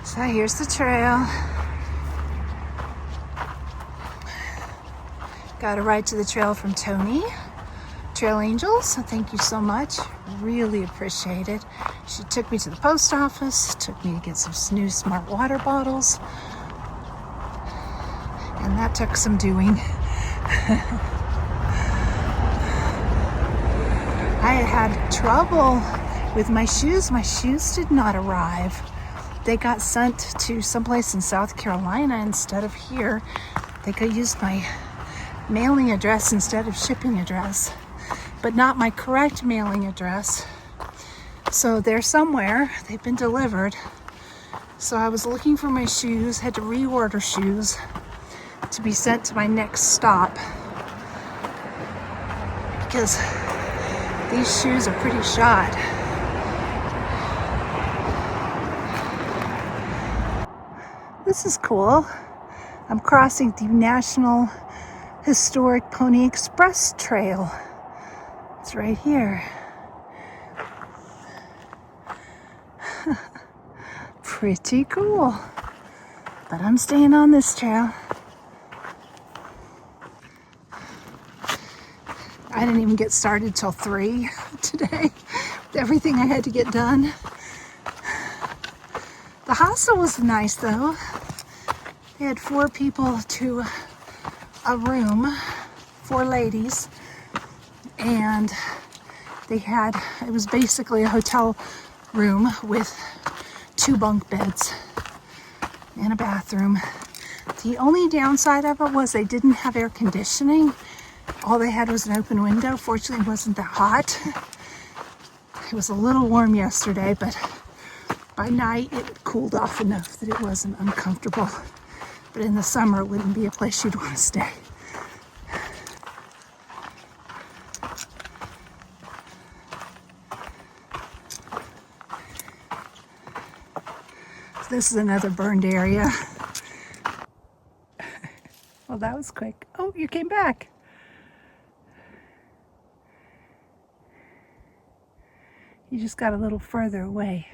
So here's the trail. Got a ride to the trail from Tony, Trail Angels. So thank you so much. Really appreciate it. She took me to the post office, took me to get some new smart water bottles. And that took some doing. I had trouble with my shoes. My shoes did not arrive. They got sent to someplace in South Carolina instead of here. They could use my mailing address instead of shipping address, but not my correct mailing address. So they're somewhere. They've been delivered. So I was looking for my shoes, had to reorder shoes to be sent to my next stop because these shoes are pretty shot. This is cool. I'm crossing the National Historic Pony Express Trail. It's right here. Pretty cool. But I'm staying on this trail. I didn't even get started till 3 today. Everything I had to get done. The hostel was nice though. They had 4 people to a room, 4 ladies, and it was basically a hotel room with 2 bunk beds and a bathroom. The only downside of it was they didn't have air conditioning. All they had was an open window. Fortunately, it wasn't that hot. It was a little warm yesterday, but by night it cooled off enough that it wasn't uncomfortable. But in the summer, it wouldn't be a place you'd want to stay. So this is another burned area. Well, that was quick. Oh, you came back. You just got a little further away.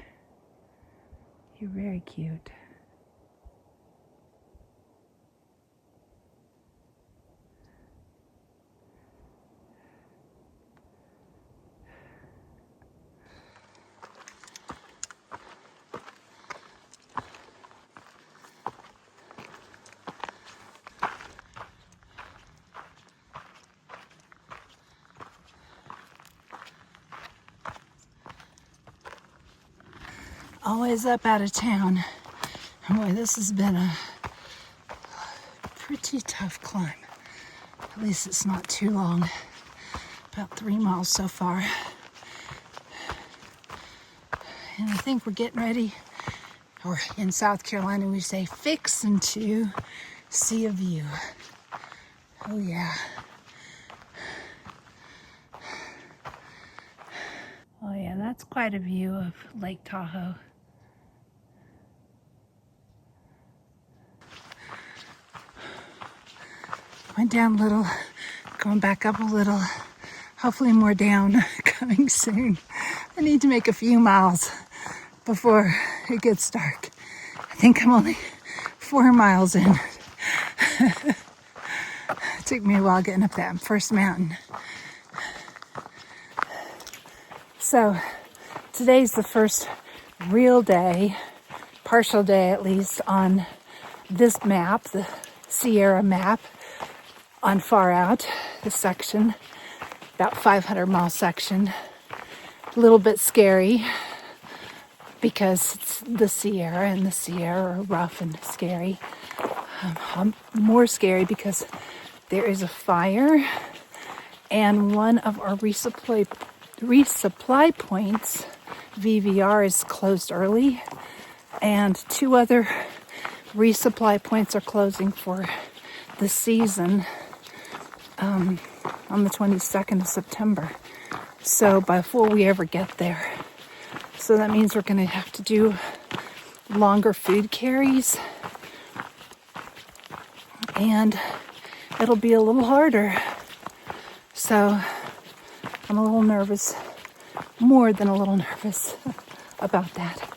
You're very cute. Always up out of town. Boy, this has been a pretty tough climb. At least it's not too long. About 3 miles so far. And I think we're getting ready, or in South Carolina we say fixin' to see a view. Oh yeah. Oh yeah, that's quite a view of Lake Tahoe. Went down a little, going back up a little, hopefully more down coming soon. I need to make a few miles before it gets dark. I think I'm only 4 miles in. It took me a while getting up that first mountain. So today's the first real day, partial day at least, on this map, the Sierra map. On FarOut, this section, about 500-mile section. A little bit scary because it's the Sierra, and the Sierra are rough and scary. More scary because there is a fire, and one of our resupply points, VVR, is closed early, and 2 other resupply points are closing for the season. On the 22nd of September. So before we ever get there. So that means we're going to have to do longer food carries. And it'll be a little harder. So I'm a little nervous, more than a little nervous about that.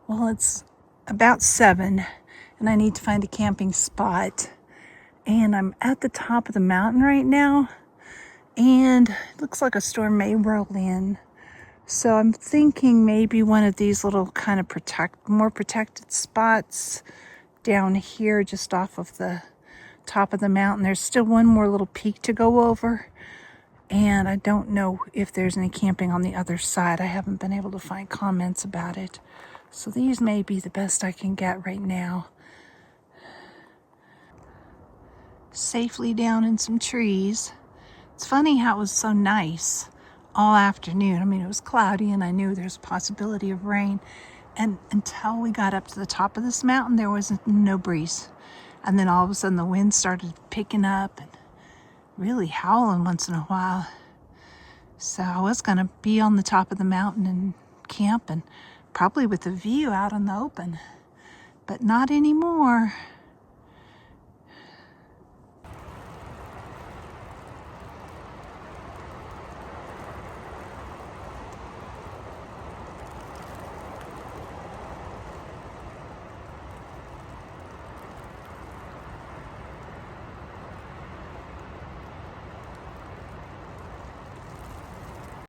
Well, it's about 7 and I need to find a camping spot. And I'm at the top of the mountain right now, and it looks like a storm may roll in. So I'm thinking maybe one of these little kind of more protected spots down here just off of the top of the mountain. There's still one more little peak to go over, and I don't know if there's any camping on the other side. I haven't been able to find comments about it. So these may be the best I can get right now. Safely down in some trees. It's funny how it was so nice all afternoon. I mean, it was cloudy and I knew there's a possibility of rain. And until we got up to the top of this mountain, there was no breeze. And then all of a sudden the wind started picking up and really howling once in a while. So I was going to be on the top of the mountain and camp, and probably with the view out in the open. But not anymore.